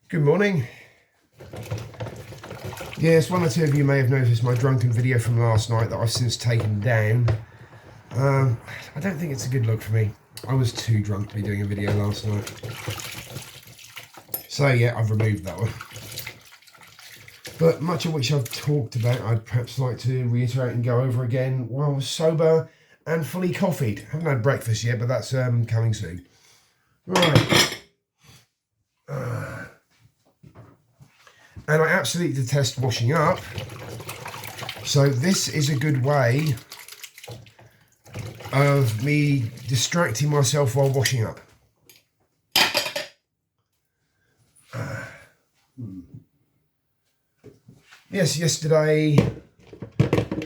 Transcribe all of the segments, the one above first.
Good morning. Yes, one or two of you may have noticed my drunken video from last night that I've since taken down. I don't think it's a good look for me. I was too drunk to be doing a video last night. So yeah, I've removed that one. But much of which I've talked about, I'd perhaps like to reiterate and go over again while I was sober and fully coffeed. Haven't had breakfast yet, but that's coming soon. Right. And I absolutely detest washing up. So this is a good way of me distracting myself while washing up. Yes, yesterday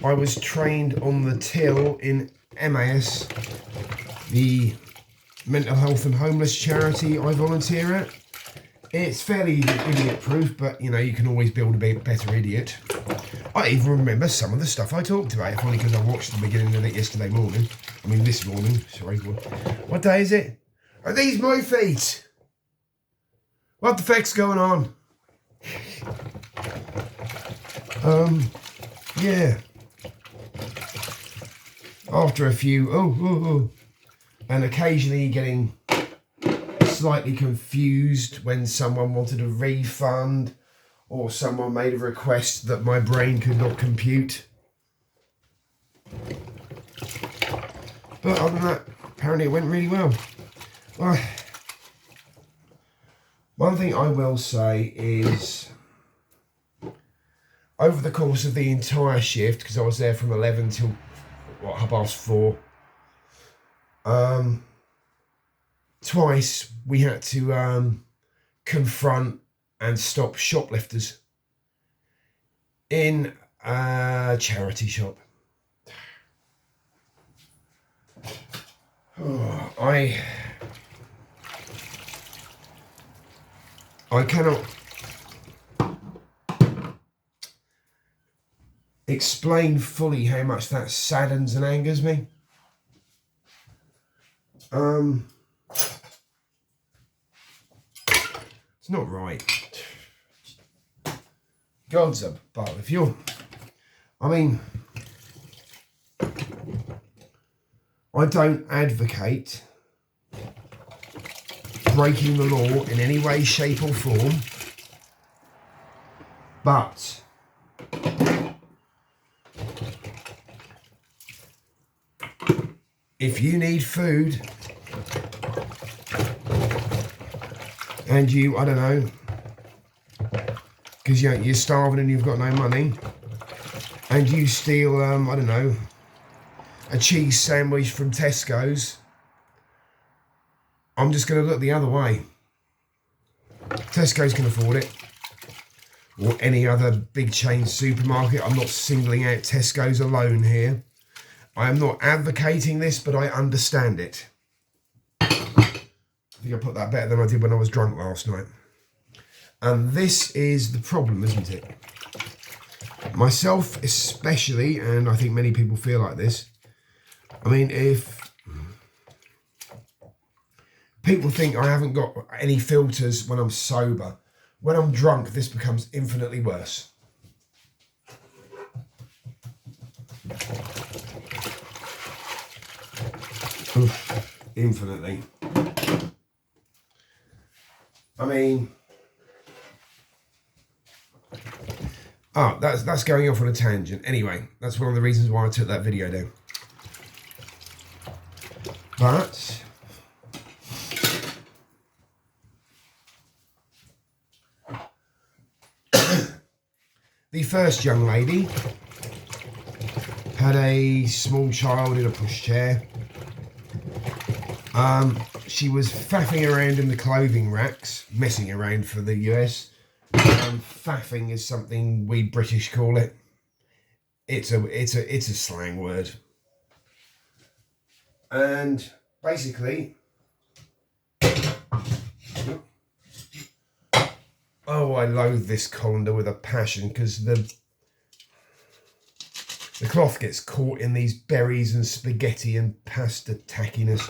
I was trained on the till in MAS, the mental health and homeless charity I volunteer at. It's fairly idiot-proof, but you know, you can always build a better idiot. I even remember some of the stuff I talked about, if only because I watched the beginning of it yesterday morning. I mean, this morning, sorry. What day is it? Are these my feet? What the fuck's going on? Yeah. After a few, and occasionally getting slightly confused when someone wanted a refund or someone made a request that my brain could not compute. But other than that, apparently it went really well. One thing I will say is, over the course of the entire shift, because I was there from 11 till 4:30, twice we had to confront and stop shoplifters in a charity shop. I cannot explain fully how much that saddens and angers me. It's not right. God's a butt if you're... I mean, I don't advocate breaking the law in any way, shape or form, but if you need food and you, I don't know, because you're starving and you've got no money, and you steal, I don't know, a cheese sandwich from Tesco's, I'm just going to look the other way. Tesco's can afford it, or any other big chain supermarket. I'm not singling out Tesco's alone here. I am not advocating this, but I understand it. I think I put that better than I did when I was drunk last night. And this is the problem, isn't it? Myself especially, and I think many people feel like this. I mean, if people think I haven't got any filters when I'm sober, when I'm drunk, this becomes infinitely worse. Oof, infinitely. I mean, that's going off on a tangent. Anyway, that's one of the reasons why I took that video down. But the first young lady had a small child in a pushchair. She was faffing around in the clothing racks, messing around for the US. Faffing is something we British call it. It's a slang word. And basically, oh, I loathe this colander with a passion, because the cloth gets caught in these berries and spaghetti and pasta tackiness.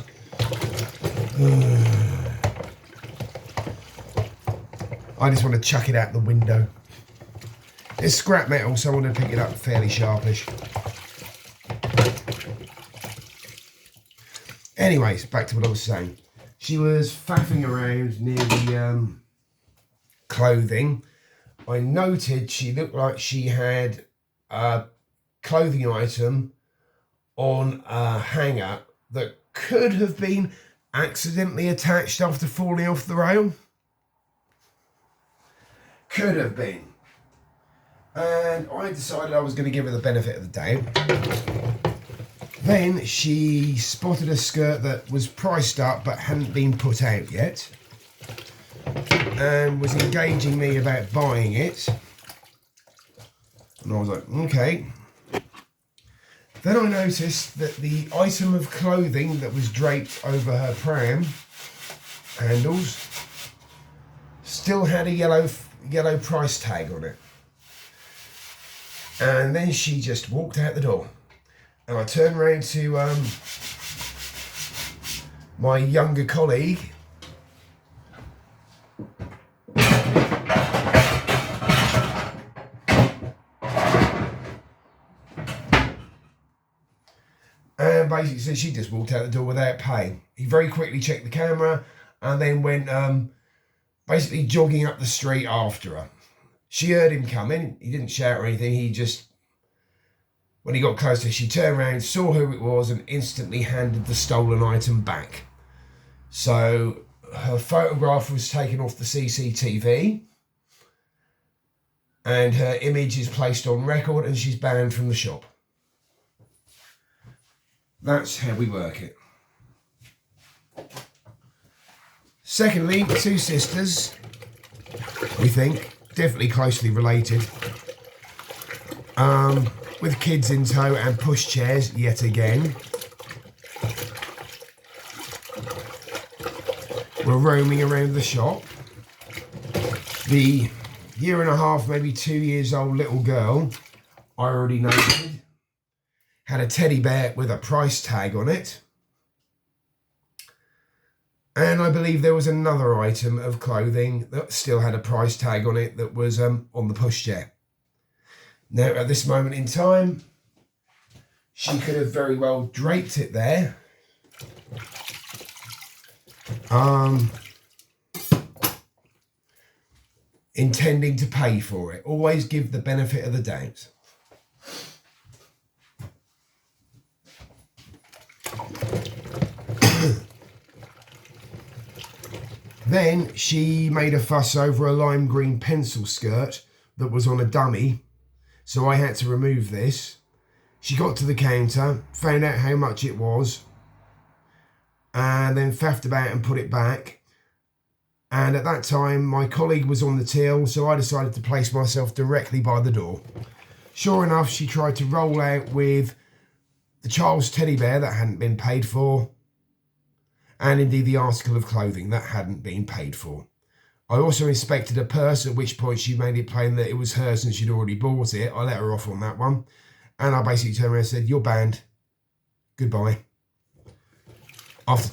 I just want to chuck it out the window. It's scrap metal, so I want to pick it up fairly sharpish. Anyways, back to what I was saying. She was faffing around near the clothing. I noted she looked like she had a clothing item on a hanger that could have been accidentally attached after falling off the rail. Could have been. And I decided I was going to give her the benefit of the doubt. Then she spotted a skirt that was priced up but hadn't been put out yet, and was engaging me about buying it. And I was like, okay. Then I noticed that the item of clothing that was draped over her pram handles still had a yellow price tag on it. And then she just walked out the door. And I turned around to my younger colleague. And basically said she just walked out the door without paying. He very quickly checked the camera and then went basically jogging up the street after her. She heard him coming. He didn't shout or anything. He just, when he got closer, she turned around, saw who it was, and instantly handed the stolen item back. So her photograph was taken off the CCTV, and her image is placed on record, and she's banned from the shop. That's how we work it. Secondly, two sisters, we think, definitely closely related, with kids in tow and pushchairs yet again. We're roaming around the shop. The 1.5 years, maybe 2 years old little girl, I already noted, had a teddy bear with a price tag on it. And I believe there was another item of clothing that still had a price tag on it that was on the pushchair. Now, at this moment in time, she could have very well draped it there. Intending to pay for it. Always give the benefit of the doubt. Then she made a fuss over a lime green pencil skirt that was on a dummy, so I had to remove this. She got to the counter, found out how much it was, and then faffed about and put it back. And at that time, my colleague was on the till, so I decided to place myself directly by the door. Sure enough, she tried to roll out with the child's teddy bear that hadn't been paid for, and indeed the article of clothing that hadn't been paid for. I also inspected her purse, at which point she made it plain that it was hers and she'd already bought it. I let her off on that one. And I basically turned around and said, "You're banned. Goodbye." After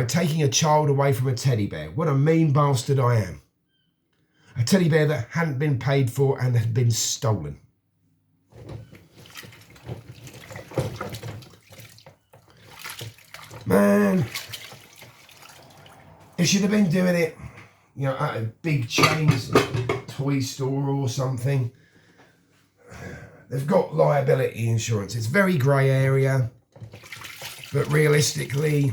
taking a child away from a teddy bear. What a mean bastard I am. A teddy bear that hadn't been paid for and had been stolen. Man, if she'd have been doing it, at a big chains toy store or something, they've got liability insurance. It's very grey area, but realistically,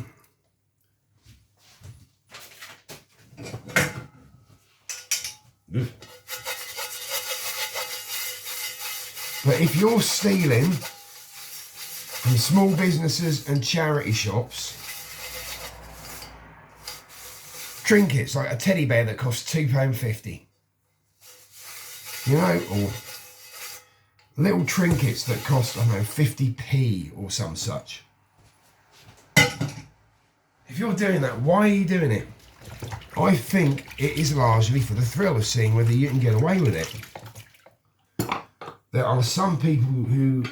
but if you're stealing from small businesses and charity shops, trinkets like a teddy bear that costs £2.50, or little trinkets that cost, 50p or some such. If you're doing that, why are you doing it? I think it is largely for the thrill of seeing whether you can get away with it. There are some people who,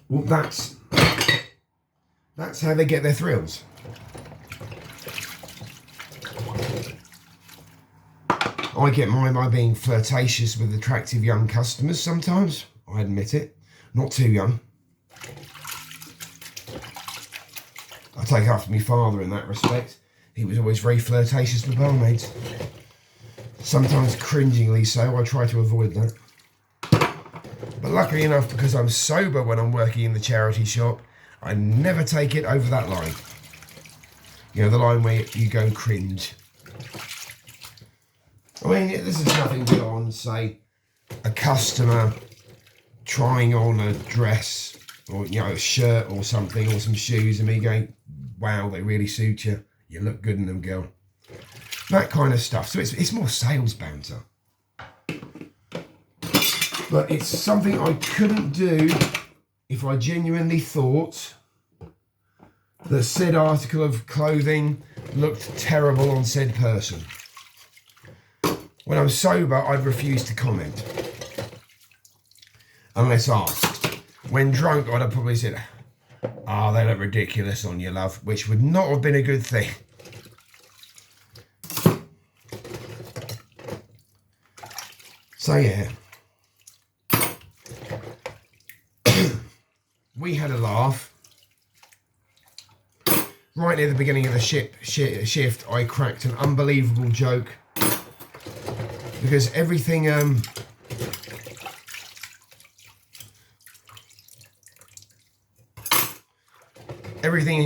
well, that's how they get their thrills. I get mine by being flirtatious with attractive young customers sometimes. I admit it. Not too young. I take after my father in that respect. He was always very flirtatious with barmaids. Sometimes cringingly so. I try to avoid that. But luckily enough, because I'm sober when I'm working in the charity shop, I never take it over that line. You know, the line where you go cringe. I mean, this is nothing beyond, say, a customer trying on a dress or, you know, a shirt or something or some shoes and me going, wow, they really suit you. You look good in them, girl. That kind of stuff. So it's more sales banter. But it's something I couldn't do if I genuinely thought that said article of clothing looked terrible on said person. When I'm sober, I'd refuse to comment. Unless asked. When drunk, I'd have probably said, "Ah, they look ridiculous on you, love," which would not have been a good thing. So yeah. We had a laugh. Right near the beginning of the shift, I cracked an unbelievable joke. Because everything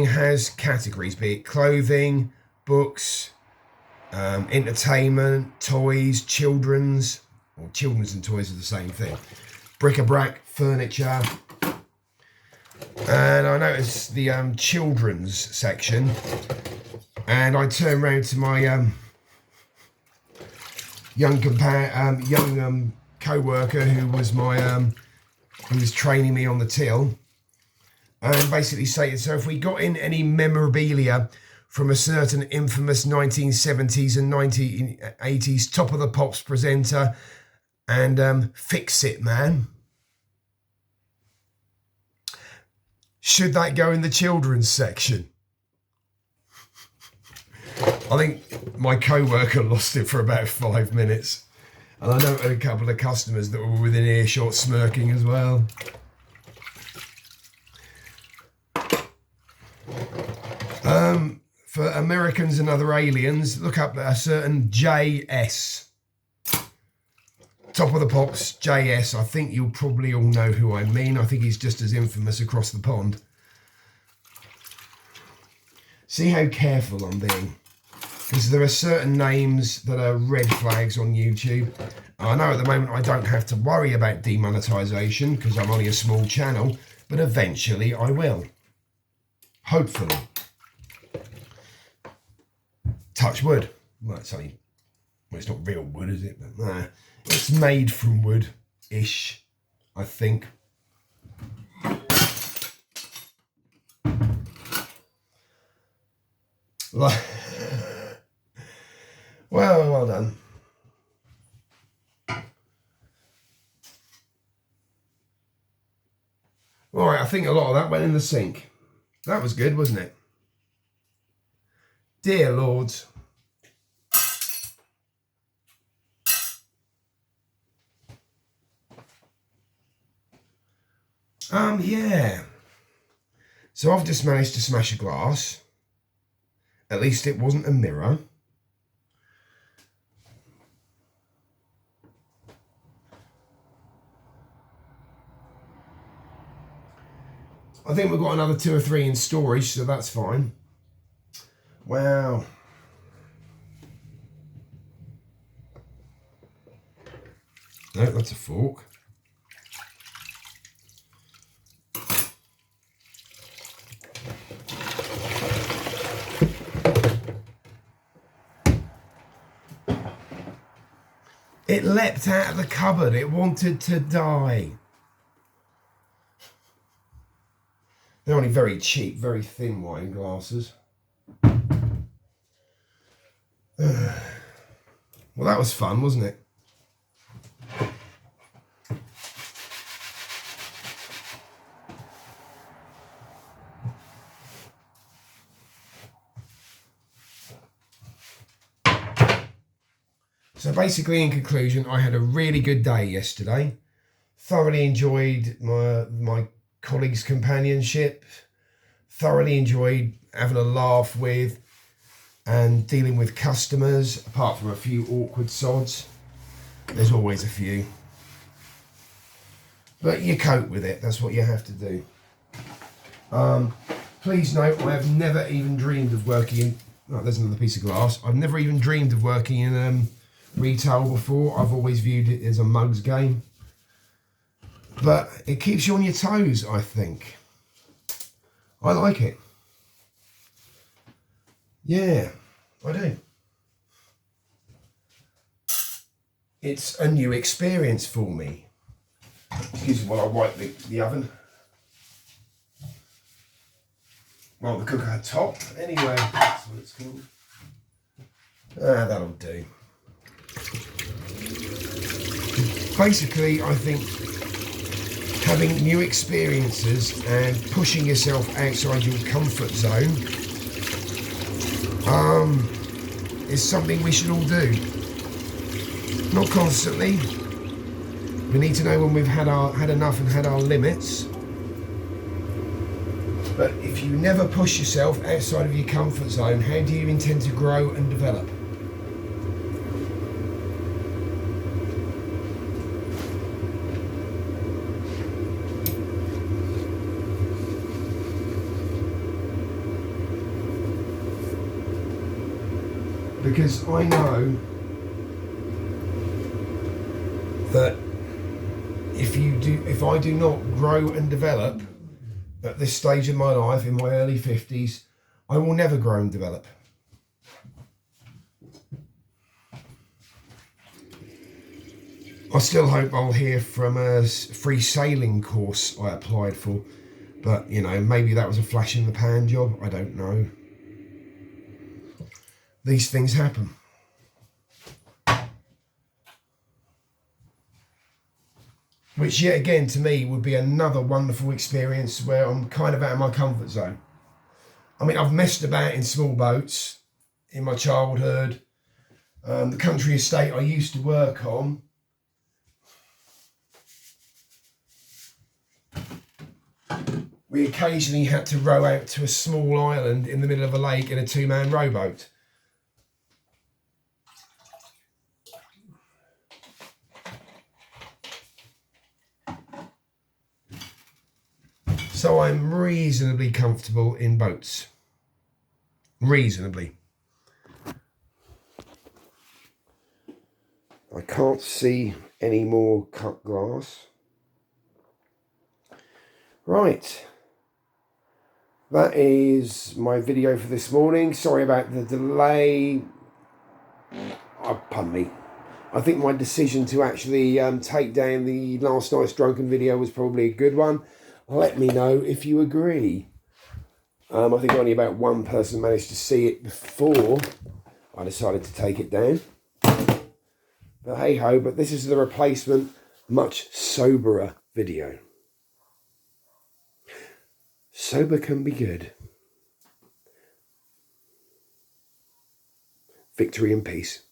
has categories, be it clothing, books, entertainment, toys, children's and toys are the same thing. Bric-a-brac, furniture. And I noticed the children's section, and I turned around to my young co-worker who was training me on the till, and basically stated, so if we got in any memorabilia from a certain infamous 1970s and 1980s Top of the Pops presenter and Fix It Man, should that go in the children's section? I think my co-worker lost it for about 5 minutes. And I know a couple of customers that were within earshot smirking as well. For Americans and other aliens, look up a certain JS. Top of the Pops, JS. I think you'll probably all know who I mean. I think he's just as infamous across the pond. See how careful I'm being. Because there are certain names that are red flags on YouTube. I know at the moment I don't have to worry about demonetization because I'm only a small channel, but eventually I will. Hopefully. Touch wood. Well, it's not real wood, is it? But nah, it's made from wood-ish, I think. Well done. Right, I think a lot of that went in the sink. That was good, wasn't it? Dear Lords. Yeah. So I've just managed to smash a glass. At least it wasn't a mirror. I think we've got another 2 or 3 in storage, so that's fine. Wow. No, that's a fork. It leapt out of the cupboard. It wanted to die. They're only very cheap, very thin wine glasses. Well, that was fun, wasn't it? So basically, in conclusion, I had a really good day yesterday. Thoroughly enjoyed my colleagues' companionship. Thoroughly enjoyed having a laugh with and dealing with customers, apart from a few awkward sods. There's always a few. But you cope with it, that's what you have to do. Please note, I have never even dreamed of working in... Oh, there's another piece of glass. I've never even dreamed of working in retail before. I've always viewed it as a mugs game. But it keeps you on your toes, I think. I like it. Yeah, I do. It's a new experience for me. Excuse me while I wipe the oven. Well, the cooker top. Anyway, that's what it's called. That'll do. Basically, I think having new experiences and pushing yourself outside your comfort zone is something we should all do. Not constantly. We need to know when we've had enough and had our limits. But if you never push yourself outside of your comfort zone, how do you intend to grow and develop? Because I know that if I do not grow and develop at this stage of my life, in my early 50s, I will never grow and develop. I still hope I'll hear from a free sailing course I applied for, but you know, maybe that was a flash in the pan job, I don't know. These things happen. Which yet again to me would be another wonderful experience where I'm kind of out of my comfort zone. I mean, I've messed about in small boats in my childhood. The country estate I used to work on, we occasionally had to row out to a small island in the middle of a lake in a two-man rowboat. So I'm reasonably comfortable in boats. Reasonably. I can't see any more cut glass. Right. That is my video for this morning. Sorry about the delay. Pardon me. I think my decision to actually take down the last night's drunken video was probably a good one. Let me know if you agree. I think only about one person managed to see it before I decided to take it down. But hey ho, but this is the replacement, much soberer video. Sober can be good. Victory and peace.